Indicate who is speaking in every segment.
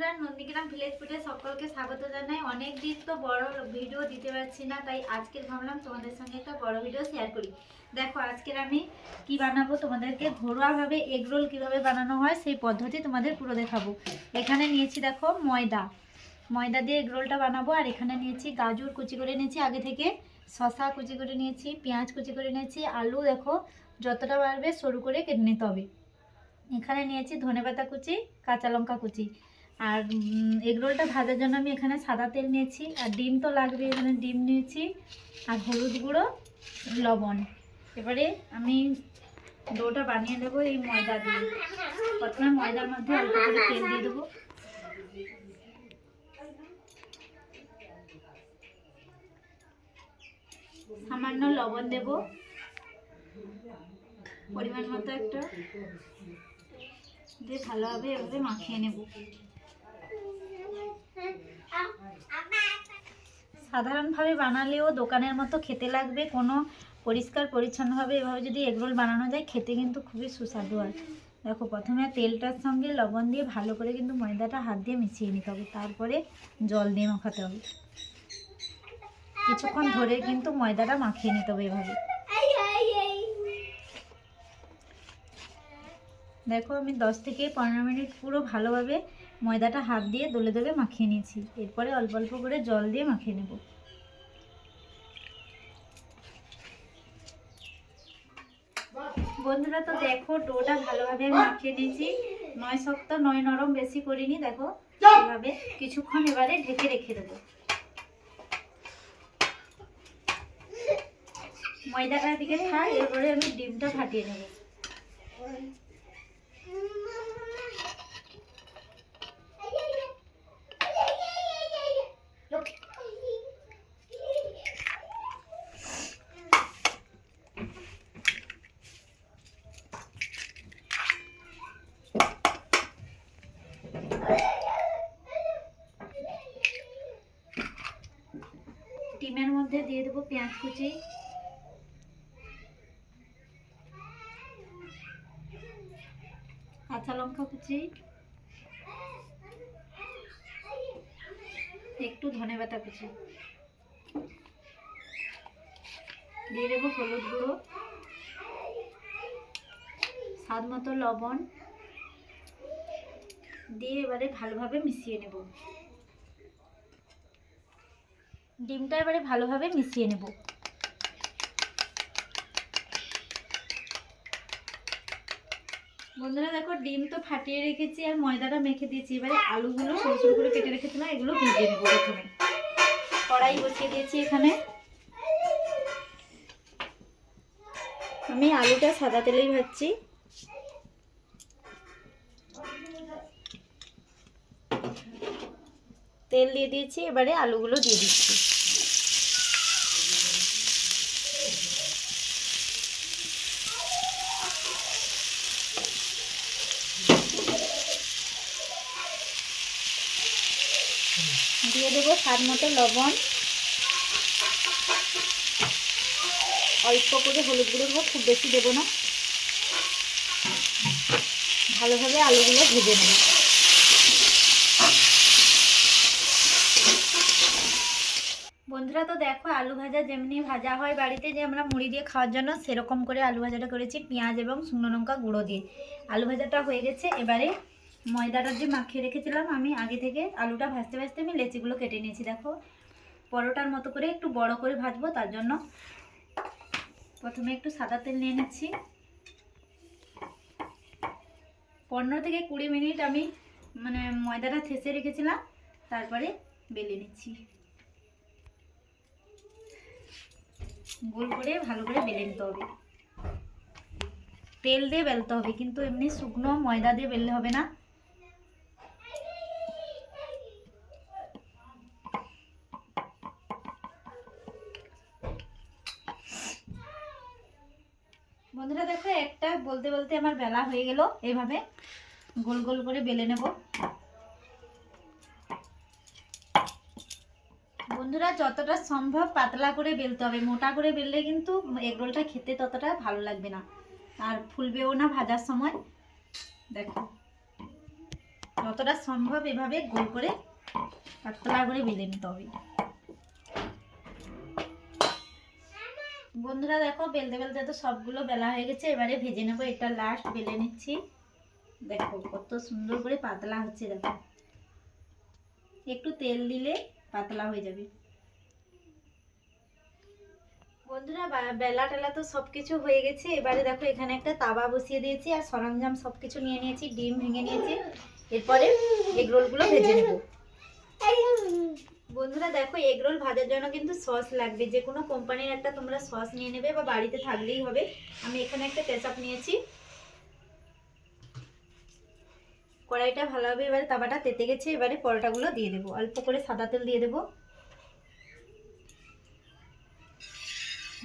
Speaker 1: বন্ধুরা, নন্দীগ্রাম ভিলেজ ফুডে সকলকে স্বাগত জানাই। অনেক দিন তো বড় ভিডিও দিতে পারছি না, তাই আজকে ভাবলাম তোমাদের সঙ্গে একটা বড় ভিডিও শেয়ার করি। দেখো আজকের আমি কি বানাবো, তোমাদেরকে ঘরোয়াভাবে এগ রোল কীভাবে বানানো হয় সেই পদ্ধতি তোমাদের পুরো দেখাবো। এখানে নিয়েছি দেখো ময়দা দিয়ে এগ রোলটা বানাবো। আর এখানে নিয়েছি গাজর কুচি করে নিয়েছি আগে থেকে, শসা কুচি করে নিয়েছি, পেঁয়াজ কুচি করে নিয়েছি, আলু দেখো যতটা পারবে সরু করে কেটে নিতে হবে। এখানে নিয়েছি ধনেপাতা কুচি, কাঁচা লঙ্কা কুচি। আর এগরোলটা ভাজার জন্য আমি এখানে সাদা তেল নিয়েছি, আর ডিম তো লাগবে, এখানে ডিম নিয়েছি, আর হলুদ গুঁড়ো, লবণ। এবারে আমি ডোটা বানিয়ে দেবো এই ময়দা দিয়ে। প্রথমে ময়দার মধ্যে অল্প করে তেল দিয়ে দেবো, সামান্য লবণ দেব, পরিমাণ মতো একটা দিয়ে ভালোভাবে এভাবে মাখিয়ে নেব। সাধারণভাবে বানালেও দোকানের মতো খেতে লাগবে, কোনো পরিষ্কার পরিচ্ছন্নভাবে এভাবে যদি এগরোল বানানো যায় খেতে কিন্তু খুবই সুস্বাদু হয়। দেখো প্রথমে তেলটার সঙ্গে লবণ দিয়ে ভালো করে কিন্তু ময়দাটা হাত দিয়ে মিশিয়ে নিতে হবে, তারপরে জল দিয়ে মাখাতে হবে। কিছুক্ষণ ধরে কিন্তু ময়দাটা মাখিয়ে নিতে হবে এভাবে। দেখো আমি 10 থেকে 15 মিনিট পুরো ভালোভাবে ময়দাটা হাত দিয়ে দলে দলে মাখিয়ে নিয়েছি। এরপরে অল্প অল্প করে জল দিয়ে মাখিয়ে নেব। বন্ধুরা তো দেখো ডোটা ভালোভাবে মাখিয়ে নিয়েছি, নয় শক্ত নয় নরম বেশি করিনি। দেখো এভাবে কিছুক্ষণ এবারে ঢেকে রেখে দেবো। ময়দাটার দিকে থাক, এরপরে আমি ডিমটা ফাটিয়ে নেব। ডিমের মধ্যে দিয়ে দেবো পেঁয়াজ কুচি, কাঁচা লঙ্কা কুচি, একটু ধনেপাতা কুচি, দিয়ে দেবো হলুদ গুঁড়ো, স্বাদ মতো লবণ দিয়ে এবারে ভালোভাবে মিশিয়ে নেব। ডিমটা এবারে ভালোভাবে মিশিয়ে নেব। বন্ধুরা দেখো ডিম তো ফাটিয়ে রেখেছি আর ময়দাটা মেখে দিয়েছি। এবারে আলুগুলো সরু সরু করে কেটে রেখেছিলাম, এগুলো ভেজে নেব। প্রথমে কড়াই বসিয়ে দিয়েছি, এখানে আমি আলুটা সাদা তেলেই ভাজছি। তেল দিয়ে দিয়েছি, এবারে আলুগুলো দিয়ে দিচ্ছি। দিয়ে দেবো স্বাদ মতো লবণ, অল্প করে হলুদ গুঁড়ো দেবো, খুব বেশি দেবো না। ভালোভাবে আলুগুলো ভেজে নেব। বন্ধুরা তো দেখো আলু ভাজা যেমনি ভাজা হয় বাড়িতে, যে আমরা মুড়ি দিয়ে খাওয়ার জন্য, সেরকম করে আলু ভাজাটা করেছি পেঁয়াজ এবং শুকনো লঙ্কা গুঁড়ো দিয়ে। আলু ভাজাটা হয়ে গেছে। এবারে ময়দাটা যে মাখিয়ে রেখেছিলাম আমি আগে থেকে, আলুটা ভাজতে ভাজতে আমি লেচিগুলো কেটে নিয়েছি। দেখো পরোটার মতো করে একটু বড় করে ভাজবো, তার জন্য প্রথমে একটু সাদা তেল নিয়ে নিচ্ছি। 15 থেকে 20 মিনিট আমি ময়দাটা থেসে রেখেছিলাম, তারপরে বেলে নিচ্ছি। গোল করে ভালো করে বেলে নিতে হবে। তেল দিয়ে বেলতে হবে, কিন্তু এমনি শুকনো ময়দা দিয়ে বেললে হবে না। বন্ধুরা দেখো একটা বলতে বলতে আমার বেলা হয়ে গেল। এইভাবে গোল গোল করে বেলে নেব। বন্ধুরা যতটা সম্ভব পাতলা করে বেলতে হবে, মোটা করে বেললে কিন্তু এগরোলটা খেতে ততটা ভালো লাগবে না, আর ফুলবেও না ভাজার সময়। দেখো যতটা সম্ভব এভাবে গোল করে পাতলা করে বেলে নিতে হবে। বন্ধুরা দেখো বেলতে বেলতে তো সবগুলো বেলা হয়ে গেছে, এবারে ভেজে নেবো। এটা লাস্ট বেলে নিচ্ছি। দেখো কত সুন্দর করে পাতলা হচ্ছে, দেখো একটু তেল দিলে পাতলা হয়ে যাবে। বন্ধুরা বেলা টেলা তো সবকিছু হয়ে গেছে। এবারে দেখো এখানে একটা তাওয়া বসিয়ে দিয়েছি আর সরঞ্জাম সবকিছু নিয়ে নিয়েছি, ডিম ভেঙে নিয়েছি। এরপরে এগরোলগুলো ভেজে নেব। বন্ধুরা দেখো এগরোল ভাজার জন্য কিন্তু সস লাগবে, যে কোনো কোম্পানির একটা তোমরা সস নিয়ে নেবে বা বাড়িতে থাকলেই হবে। আমি এখানে একটা কেচাপ নিয়েছি। কড়াইটা ভালোভাবে এবারে তাওয়াটা তেতে গেছে, এবারে পরোটাগুলো দিয়ে দেবো। অল্প করে সাদা তেল দিয়ে দেবো,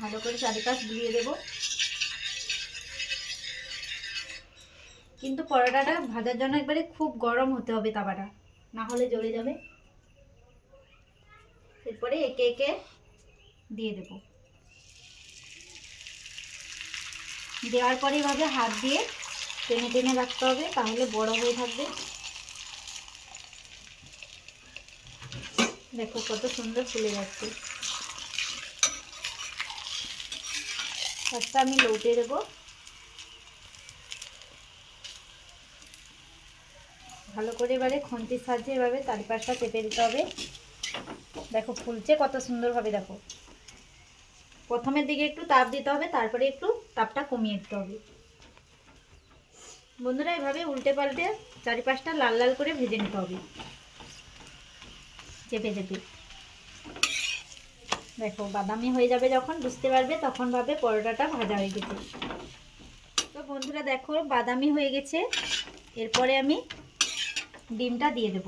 Speaker 1: ভালো করে চারিপাশ দিয়ে দেবো। কিন্তু পরোটাটা ভাজার জন্য একবারে খুব গরম হতে হবে তাওয়াটা, না হলে জ্বলে যাবে। এরপরে একে একে দিয়ে দেব। দেওয়ার পরে এভাবে হাত দিয়ে টেনে টেনে রাখতে হবে, তাহলে বড় হয়ে থাকবে। দেখো কত সুন্দর ফুলে যাচ্ছে। ফার্স্টে আমি লৌটে দেবো, ভালো করে এবারে খুন্তির সাহায্যে এভাবে চারিপাশটা চেপে দিতে হবে। দেখো ফুলছে কত সুন্দরভাবে। দেখো প্রথমের দিকে একটু তাপ দিতে হবে, তারপরে একটু তাপটা কমিয়ে দিতে হবে। বন্ধুরা এভাবে উল্টে পাল্টে চারিপাশটা লাল লাল করে ভেজে নিতে হবে চেপে চেপে। দেখো বাদামি হয়ে যাবে যখন, বুঝতে পারবে তখন ভাবে পরোটাটা ভাজা হয়ে গেছে। তো বন্ধুরা দেখো বাদামি হয়ে গেছে। এরপরে আমি ডিমটা দিয়ে দেব।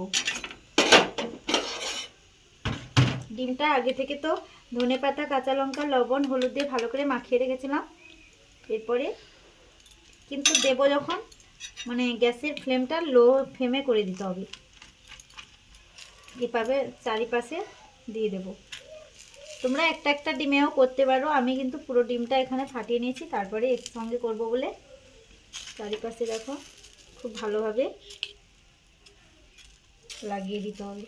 Speaker 1: ডিমটা আগে থেকে তো ধনেপাতা, কাঁচা লঙ্কা, লবণ, হলুদ দিয়ে ভালো করে মাখিয়ে রেখেছিলাম। এরপরে কিন্তু দেব যখন মানে গ্যাসের ফ্লেমটা লো ফ্লেমে করে দিতে হবে। এভাবে চারিপাশে দিয়ে দেব। তোমরা একটা একটা ডিমেও করতে পারো, আমি কিন্তু পুরো ডিমটা এখানে ফাটিয়ে নিয়েছি, তারপরে একসঙ্গে করব বলে চারিপাশে দেখো খুব ভালোভাবে লাগিয়ে দিতে হবে।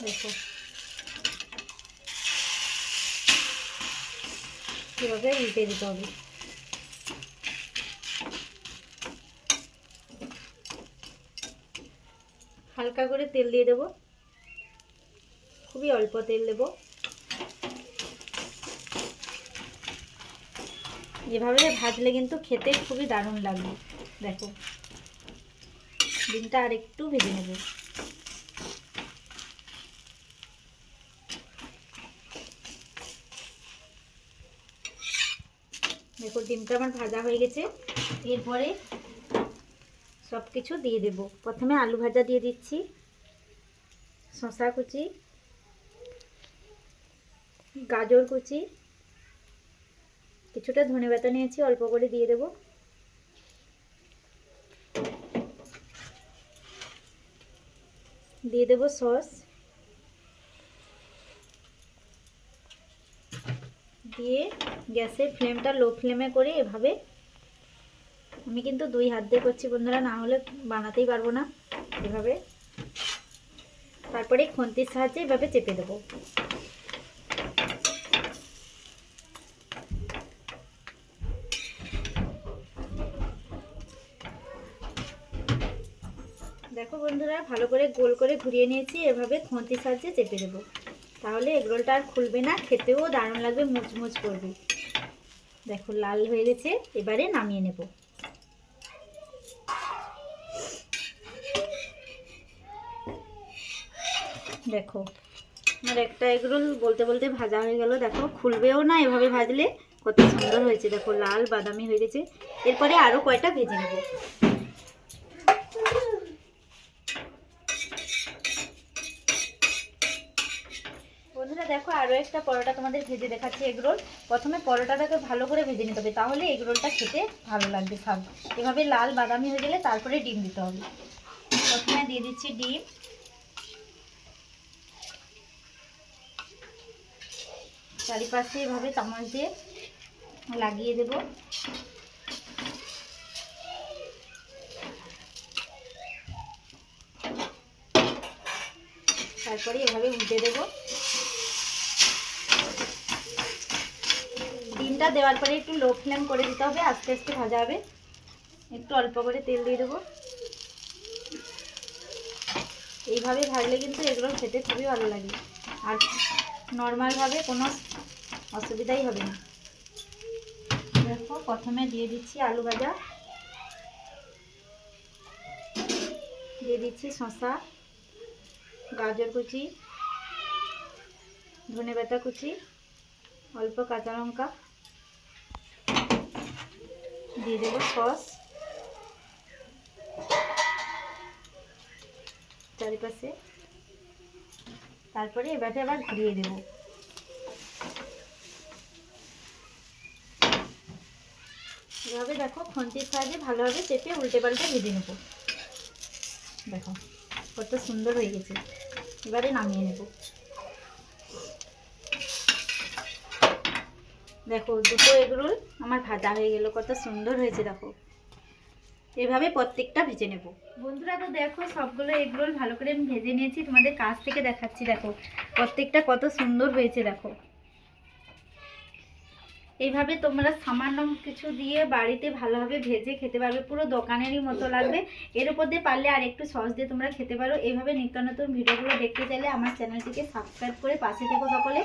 Speaker 1: দেখো এভাবে উল্টে দিতে হবে। হালকা করে তেল দিয়ে দেবো, খুবই অল্প তেল দেবো। এভাবে ভাজলে কিন্তু খেতে খুবই দারুণ লাগবে। দেখো ডিমটা আর একটু ভেজে নেব। দেখো ডিমটা আমার ভাজা হয়ে গেছে। এরপরে সব কিছু দিয়ে দেব। প্রথমে আলু ভাজা দিয়ে দিচ্ছি, শসা কুচি, গাজর কুচি, কিছুটা ধনেপাতা নিয়েছি অল্প করে দিয়ে দেব। দিয়ে দেব সস, দিয়ে গ্যাসের ফ্লেমটা লো ফ্লেমে করে এভাবে, আমি কিন্তু দুই হাত দিয়ে করছি বন্ধুরা, না হলে বানাতেই পারবো না। এভাবে তারপরে খুন্তির সাহায্যে এভাবে চেপে দেবো। দেখো বন্ধুরা ভালো করে গোল করে ঘুরিয়ে নিয়েছি, এভাবে খুন্তির সাহায্যে চেপে দেবো, তাহলে এগরোলটা আর খুলবে না, খেতেও দারুণ লাগবে, মুচমুচ করবে। দেখো লাল হয়ে গেছে, এবারে নামিয়ে নেব। দেখো আমার একটা এগরোল বলতে বলতে ভাজা হয়ে গেল। দেখো খুলবেও না, এভাবে ভাজলে কত সুন্দর হয়েছে। দেখো লাল বাদামি হয়ে গেছে। এরপরে আরো কয়টা ভেজে নেব। বন্ধুরা দেখো আরো একটা পরোটা তোমাদের ভেজে দেখাচ্ছি এগরোল। প্রথমে পরোটাটাকে ভালো করে ভেজে নিতে হবে, তাহলে এগরোলটা খেতে ভালো লাগবে স্বাদ। এভাবে লাল বাদামি হয়ে গেলে তারপরে ডিম দিতে হবে। প্রথমে দিয়ে দিচ্ছি ডিম, চারিপাশে এভাবে চামচ দিয়ে লাগিয়ে দেব। তারপরে এভাবে উল্টে দেব। ডিমটা দেওয়ার পরে একটু লো ফ্লেম করে দিতে হবে, আস্তে আস্তে ভাজা হবে। একটু অল্প করে তেল দিয়ে দেবো। এইভাবে ভাজলে কিন্তু এগুলো খেতে খুবই ভালো লাগে, আর নর্মালভাবে কোনো অসুবিধাই হবে না। দেখো প্রথমে দিয়ে দিচ্ছি আলু ভাজা, দিয়ে দিচ্ছি শসা, গাজর কুচি, ধনেপাতা কুচি, অল্প কাঁচা লঙ্কা, দিয়ে দেবো সস চারিপাশে। তারপরে এবারে আবার ঘুরিয়ে দেব। এভাবে দেখো খন্তির সাহায্যে ভালোভাবে চেপে উল্টে পাল্টে ভেজে নেব। দেখো কত সুন্দর হয়ে গেছে। এবারে নামিয়ে নেব। দেখো দুটো এগরোল আমার ভাজা হয়ে গেল, কত সুন্দর হয়েছে। দেখো এভাবে প্রত্যেকটা ভেজে নেব। বন্ধুরা তো দেখো সবগুলো এগরোল ভালো করে আমি ভেজে নিয়েছি, তোমাদের কাছ থেকে দেখাচ্ছি। দেখো প্রত্যেকটা কত সুন্দর হয়েছে। দেখো এইভাবে তোমরা সামান্য কিছু দিয়ে বাড়িতে ভালোভাবে ভেজে খেতে পারবে, পুরো দোকানেরই মতো লাগবে। এর উপর দিয়ে পারলে আর একটু সস দিয়ে তোমরা খেতে পারো। এইভাবে নিত্য নতুন ভিডিওগুলো দেখতে চাইলে আমার চ্যানেলটিকে সাবস্ক্রাইব করে পাশে থেকো সকলে।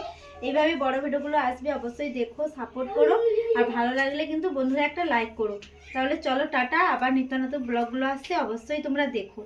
Speaker 1: এইভাবে বড় ভিডিওগুলো আসবে, অবশ্যই দেখো, সাপোর্ট করো। আর ভালো লাগলে কিন্তু বন্ধুরা একটা লাইক করো। তাহলে চলো টাটা, আবার নিত্য নতুন ব্লগগুলো আসছে, অবশ্যই তোমরা দেখো।